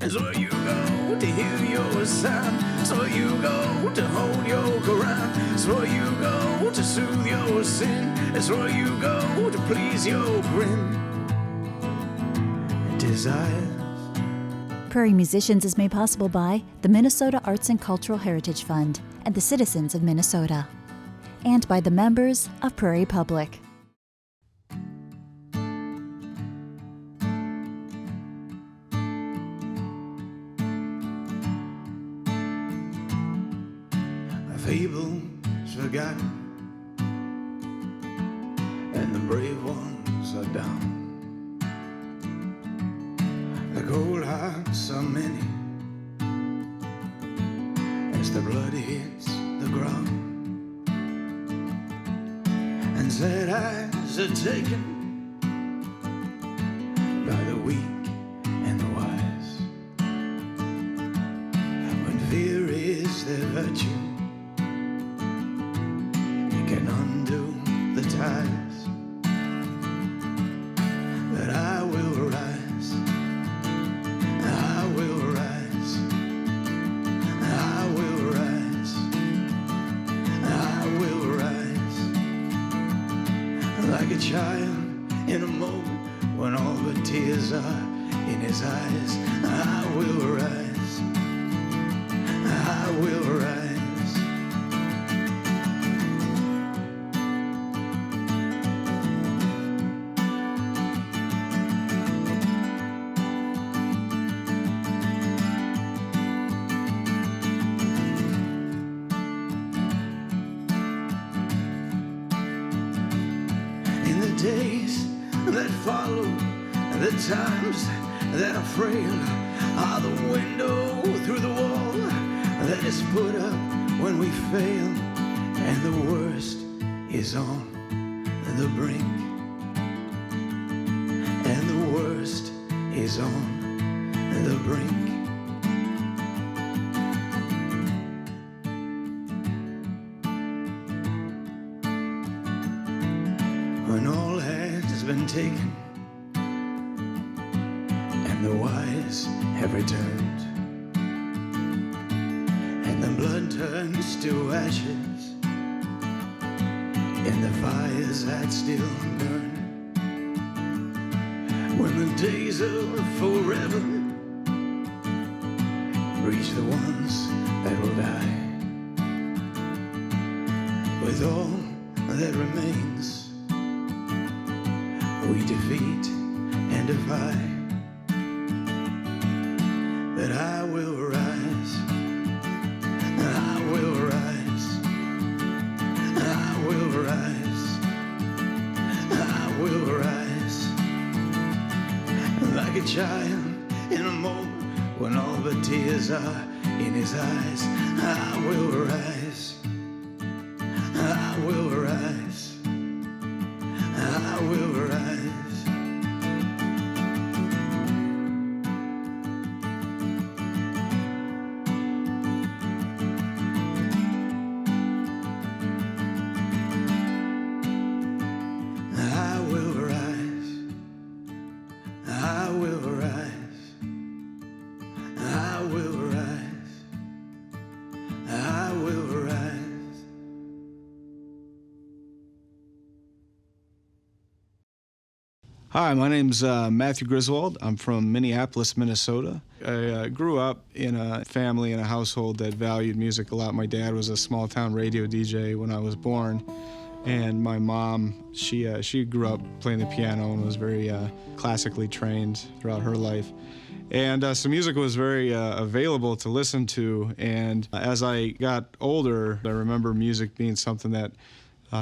It's where you go to hear your sound. It's where you go to hold your ground. It's where you go to soothe your sin. It's where you go to please your grin. Desires. Prairie Musicians is made possible by the Minnesota Arts and Cultural Heritage Fund and the citizens of Minnesota, and by the members of Prairie Public. A fable's forgotten, and the brave ones are down. The cold hearts are many as the blood hits the ground, and sad eyes are taken by the weak and the wise. When fear is their virtue, you can undo the ties. But I will rise. I will rise, I will rise, I will rise, like a child in a moment when all the tears are in his eyes. I will rise, I will rise. Days that follow, the times that are frail, are the window through the wall that is put up when we fail, and the worst is on the brink, and the worst is on the brink. When all has been taken and the wise have returned, and the blood turns to ashes in the fires that still burn, when the days of forever reach the ones that will die, with all that remains we defeat and defy. But I will rise, I will rise, I will rise, I will rise, like a child in a moment when all the tears are in his eyes. I will rise, I will rise, I will rise. I will rise, I will rise, I will rise, I will rise. Hi, my name's Matthew Griswold. I'm from Minneapolis, Minnesota. I grew up in a family and a household that valued music a lot. My dad was a small-town radio DJ when I was born, and my mom, she grew up playing the piano and was very classically trained throughout her life. And so music was very available to listen to, and as I got older, I remember music being something that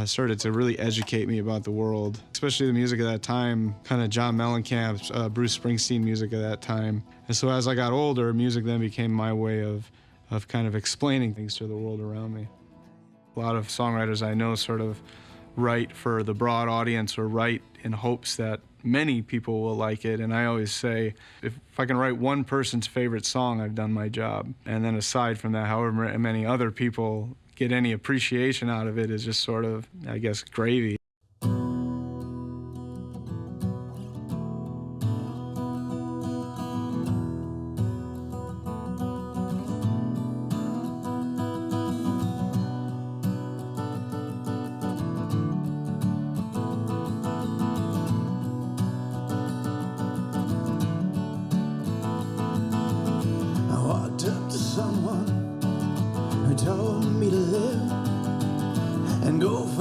started to really educate me about the world, especially the music of that time, kind of John Mellencamp's, Bruce Springsteen music of that time. And so as I got older, music then became my way of kind of explaining things to the world around me. A lot of songwriters I know sort of write for the broad audience or write in hopes that many people will like it. And I always say, if I can write one person's favorite song, I've done my job. And then aside from that, however many other people get any appreciation out of it is just sort of, I guess, gravy.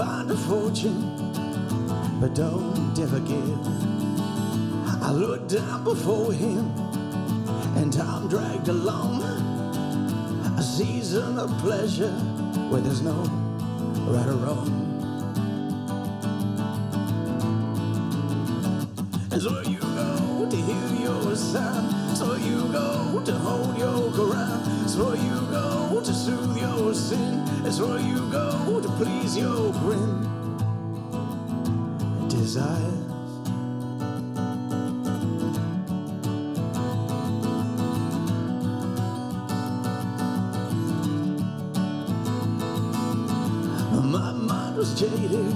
find a fortune, but don't ever give. I looked down before him, and time dragged along a season of pleasure where there's no right or wrong. And so you go to heal your son, so you go to hold your ground, so you go to soothe your sin, and so you go to please your grin and desires. My mind was jaded,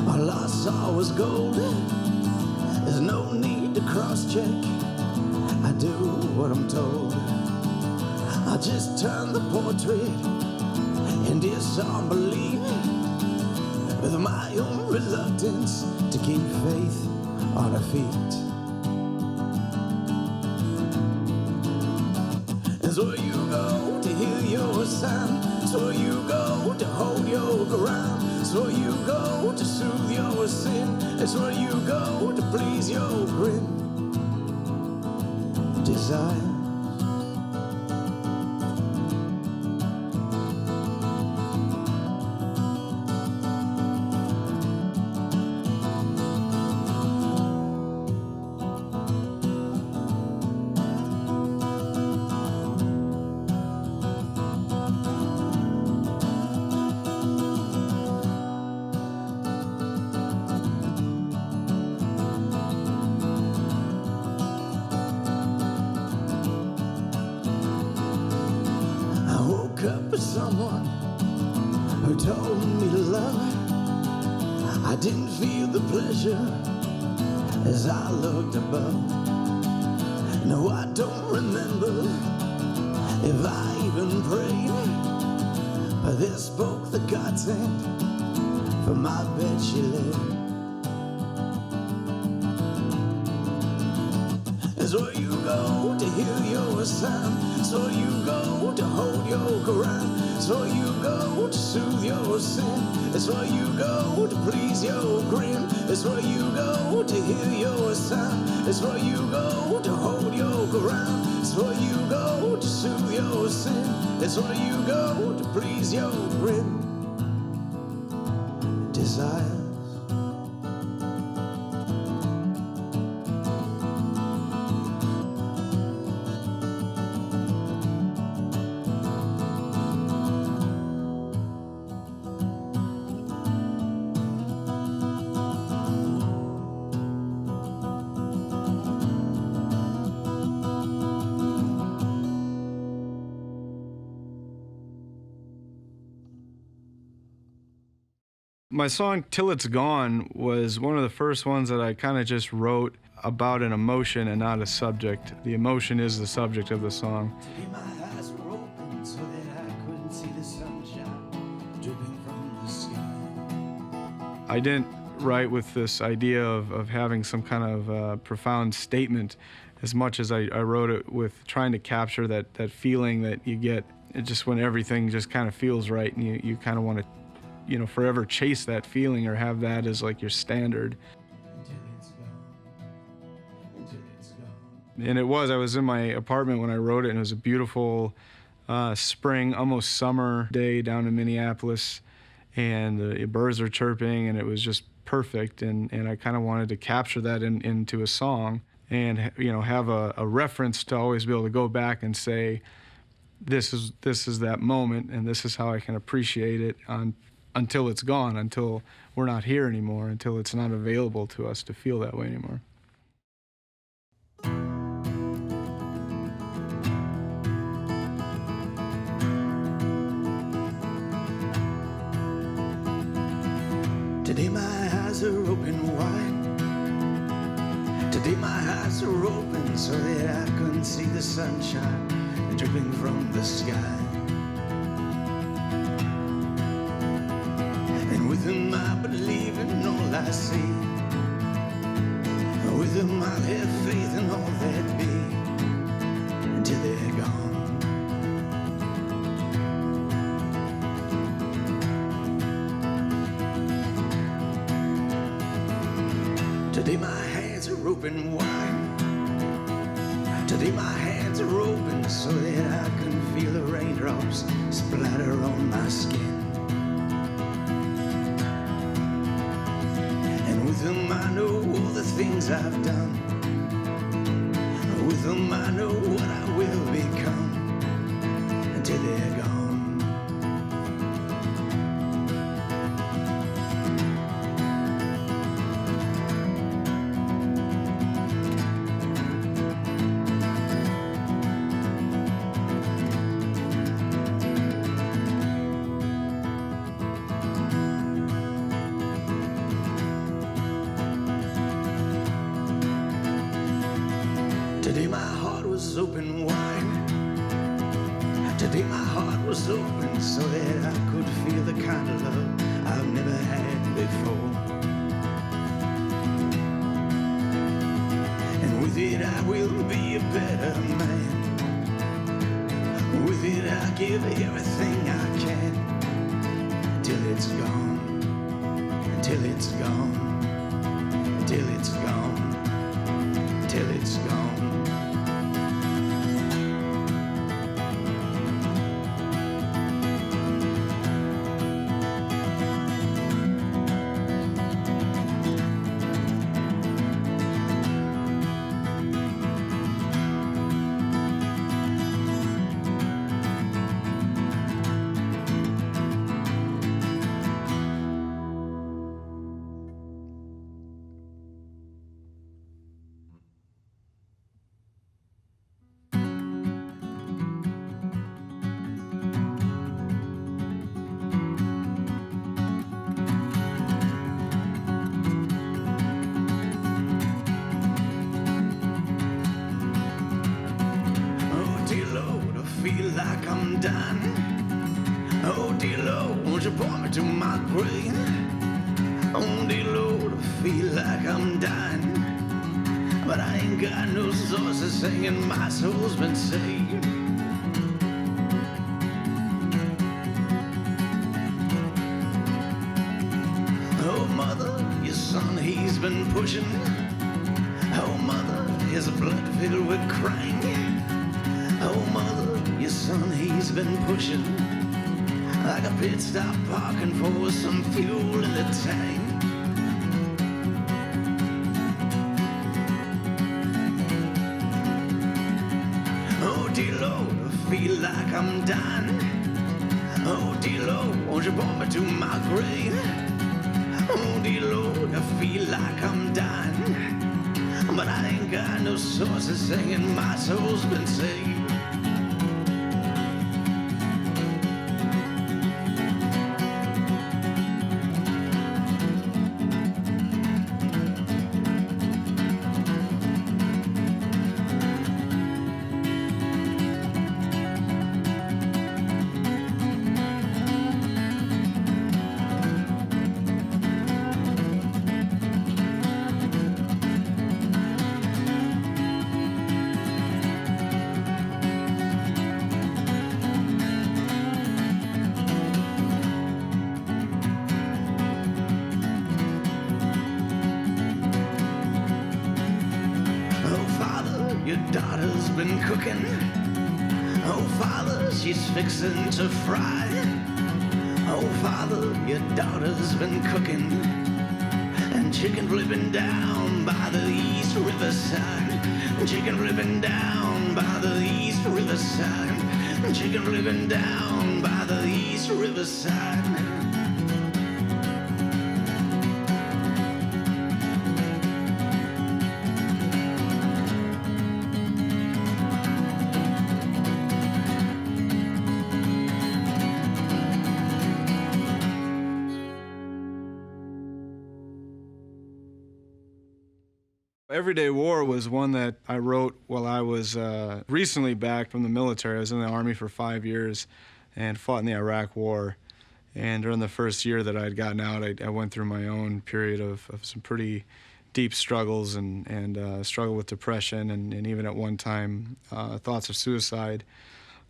all I saw was gold. There's no need to cross-check, I do what I'm told. I just turn the portrait and disbelieve with my own reluctance to keep faith on her feet. And so you go to heal your son, so you go to hold your ground, so you go to soothe your sin, and so you go to please your grin desire. Up with someone who told me to love. I didn't feel the pleasure as I looked above. No, I don't remember if I even prayed, but there spoke the godsend from my bed she laid. And so you go to heal your son, so you go to hold your ground, so you go to soothe your sin, and so you go to please your grin, and so you go to heal your son, and so you go to hold your ground, so you go to soothe your sin, and so you go to please your grin desires. My song Till It's Gone was one of the first ones that I kind of just wrote about an emotion and not a subject. The emotion is the subject of the song. Today my eyes were open so that I couldn't see the sunshine dripping from the sky. I didn't write with this idea of having some kind of profound statement as much as I wrote it with trying to capture that feeling that you get just when everything just kind of feels right and you kind of want to forever chase that feeling or have that as like your standard. Until it's gone. Until it's gone. And I was in my apartment when I wrote it, and it was a beautiful spring, almost summer day down in Minneapolis, and the birds were chirping, and it was just perfect, and I kind of wanted to capture that into a song and have a reference to always be able to go back and say, this is that moment, and this is how I can appreciate it until it's gone, until we're not here anymore, until it's not available to us to feel that way anymore. Today my eyes are open wide. Today my eyes are open so that I couldn't see the sunshine dripping from the sky. And with him I believe in all I see. With him I'll have faith in all that be until they're gone. Today my hands are open wide. Today my hands are open so that I can feel the raindrops splatter on my skin. And with them I know all the things I've done. With them I know what I will become until they're gone. Today my heart was open wide. Today my heart was open so that I could feel the kind of love I've never had before. And with it I will be a better man. With it I give everything I can till it's gone, till it's gone, till it's gone, till it's gone. Feel like I'm dying. Oh dear Lord, won't you point me to my grave? Oh dear Lord, I feel like I'm dying, but I ain't got no sources saying my soul's been saved. Oh mother, your son, he's been pushing. Oh mother, his blood filled with crank. Oh mother, your son, he's been pushing like a pit stop parking for some fuel in the tank. Oh dear Lord, I feel like I'm dying. Oh dear Lord, won't you point me to my grave? Oh dear Lord, I feel like I'm dying, but I ain't got no sources saying my soul's been saved. Your daughter's been cooking. Oh, Father, she's fixing to fry. Oh, Father, your daughter's been cooking. And chicken flipping down by the East Riverside. Chicken flipping down by the East Riverside. Chicken flipping down by the East Riverside. Everyday War was one that I wrote while I was recently back from the military. I was in the Army for 5 years and fought in the Iraq War. And during the first year that I'd gotten out, I went through my own period of some pretty deep struggles and struggle with depression and even at one time thoughts of suicide.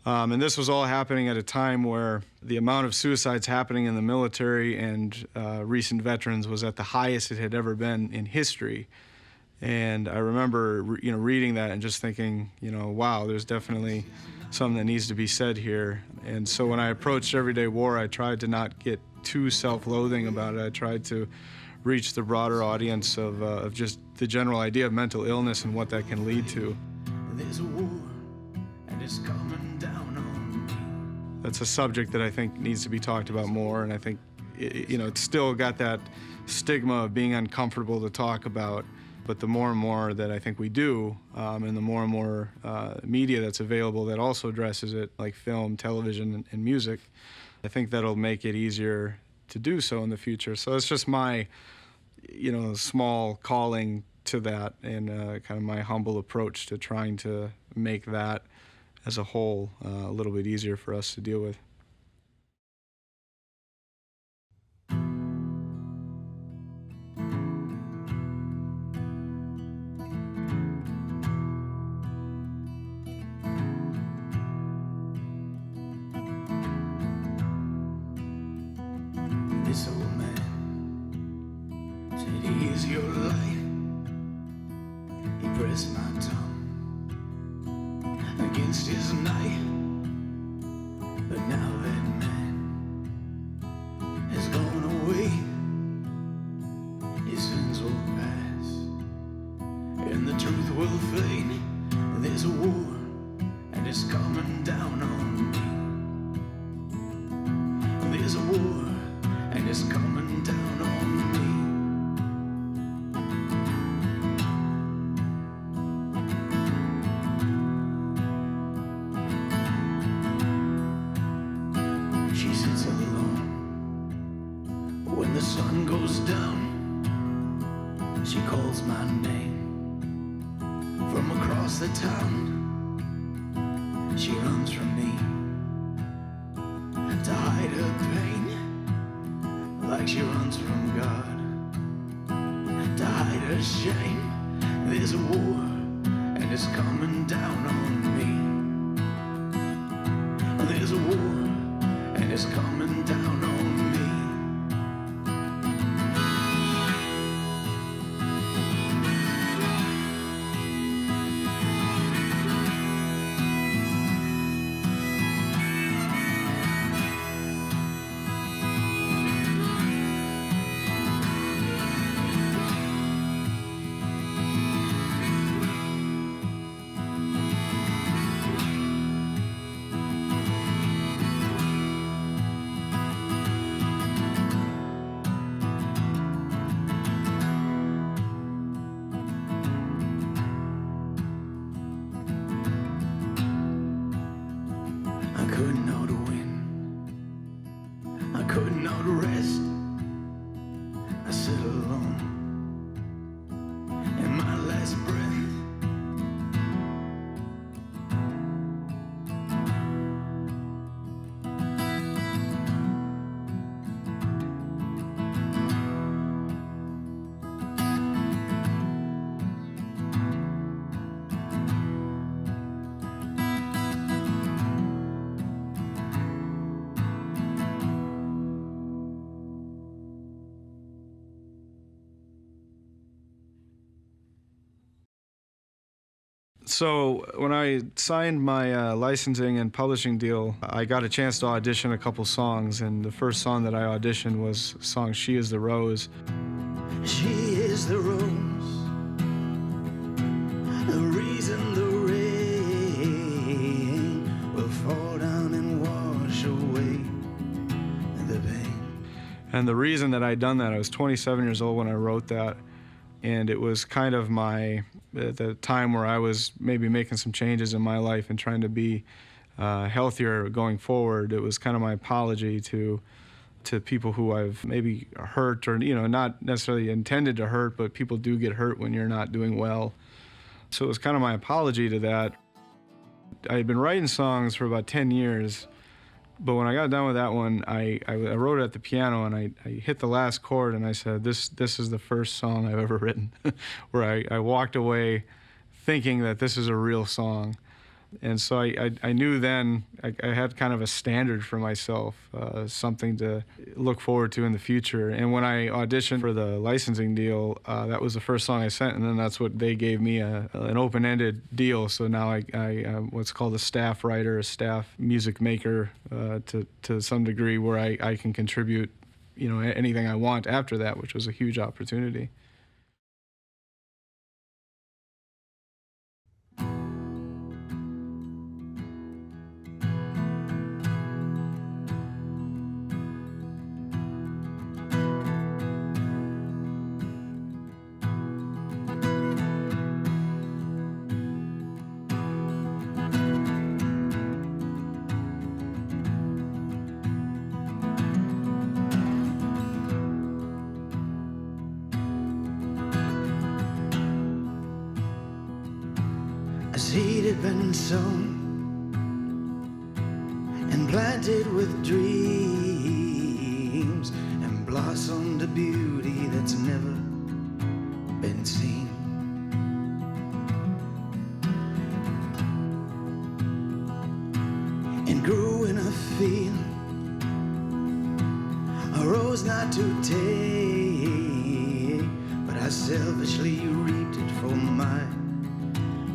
And this was all happening at a time where the amount of suicides happening in the military and recent veterans was at the highest it had ever been in history. And I remember, reading that and just thinking, wow, there's definitely something that needs to be said here. And so when I approached Everyday War, I tried to not get too self-loathing about it. I tried to reach the broader audience of just the general idea of mental illness and what that can lead to. There's a war, and it's coming down on me. That's a subject that I think needs to be talked about more, and I think it's still got that stigma of being uncomfortable to talk about. But the more and more that I think we do, and the more and more media that's available that also addresses it, like film, television, and music, I think that'll make it easier to do so in the future. So it's just my, small calling to that, and kind of my humble approach to trying to make that as a whole a little bit easier for us to deal with. This old man said, "Here's your life." He pressed my tongue against his knife. But now that man has gone away. His sins will pass, and the truth will fade. There's a war, and it's coming down on me. There's a war, and it's coming down on me. She sits alone when the sun goes down. She calls my name from across the town. She runs from me to hide her pain, like she runs from God to hide her shame. There's a war, and it's coming down on me. There's a war, and it's coming down on me. I couldn't know to win. I couldn't know to rest. I sit alone in my last breath. So when I signed my licensing and publishing deal, I got a chance to audition a couple songs, and the first song that I auditioned was the song "She Is the Rose." She is the rose, the reason the rain will fall down and wash away the pain. And the reason that I'd done that, I was 27 years old when I wrote that, and it was kind of at the time where I was maybe making some changes in my life and trying to be healthier going forward. It was kind of my apology to people who I've maybe hurt, or not necessarily intended to hurt, but people do get hurt when you're not doing well. So it was kind of my apology to that. I had been writing songs for about 10 years, but when I got done with that one, I wrote it at the piano, and I hit the last chord, and I said, this is the first song I've ever written, where I walked away thinking that this is a real song. And so I knew then I had kind of a standard for myself, something to look forward to in the future. And when I auditioned for the licensing deal, that was the first song I sent, and then that's what they gave me, an open-ended deal. So now I what's called a staff writer, a staff music maker, to some degree, where I can contribute, anything I want after that, which was a huge opportunity. A seed had been sown and planted with dreams and blossomed a beauty that's never been seen. And grew in a field, a rose not to take, but I selfishly reaped it for my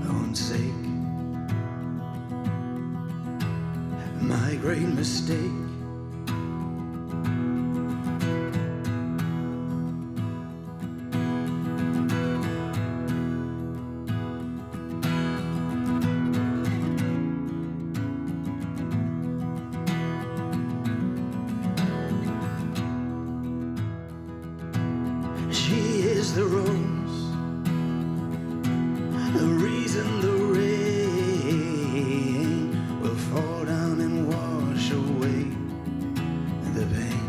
own sake. My great mistake. She is the rose, the reason the rain will fall down and wash away the pain.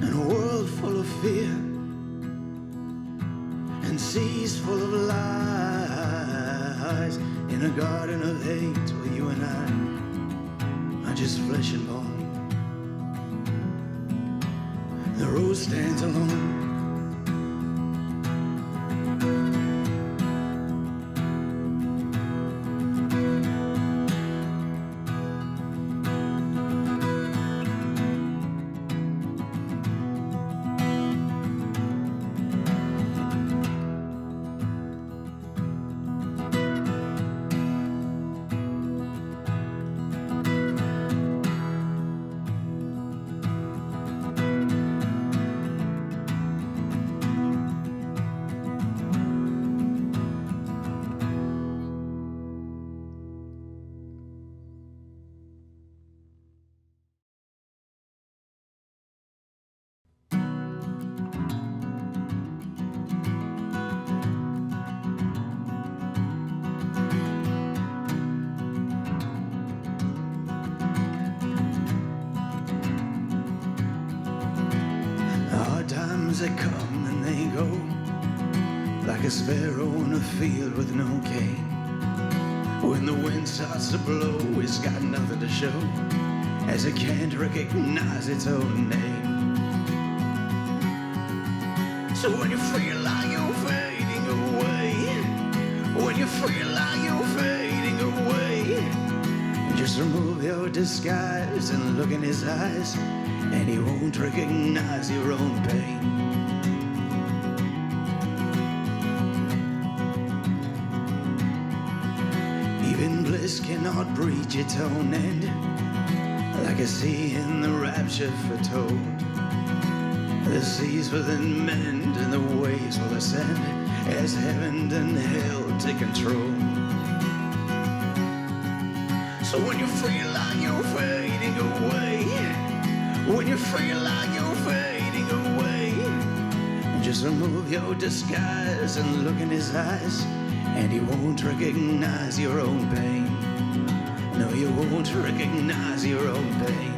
In a world full of fear and seas full of lies, in a garden of hate where you and I are just flesh and bone, the rose stands alone. Hard times they come and they go, like a sparrow in a field with no cane. When the wind starts to blow, it's got nothing to show, as it can't recognize its own name. So when you feel like you're fading away, when you feel like you're fading away, just remove your disguise and look in his eyes, and he won't recognize your own pain. Even bliss cannot reach its own end, like a sea in the rapture foretold. The seas will then mend and the waves will ascend, as heaven and hell take control. So when you feel like you're fading away, when you feel like you're fading away, just remove your disguise and look in his eyes, and he won't recognize your own pain. No, you won't recognize your own pain.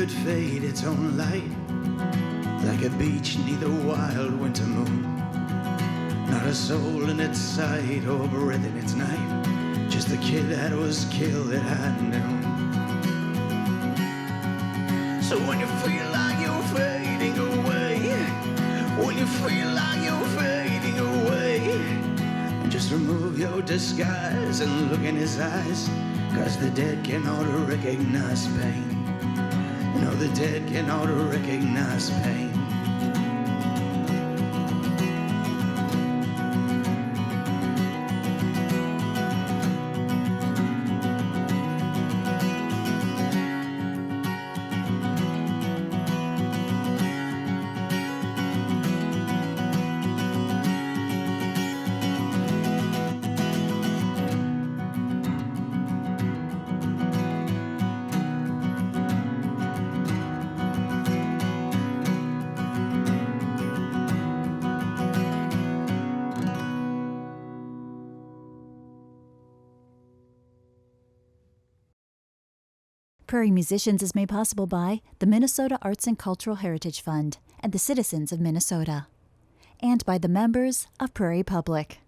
could fade its own light, like a beach neath a wild winter moon. Not a soul in its sight or breath in its night, just the kid that was killed at high noon. So when you feel like you're fading away, when you feel like you're fading away, just remove your disguise and look in his eyes, 'cause the dead cannot recognize pain. No, the dead cannot recognize pain. Prairie Musicians is made possible by the Minnesota Arts and Cultural Heritage Fund and the citizens of Minnesota, and by the members of Prairie Public.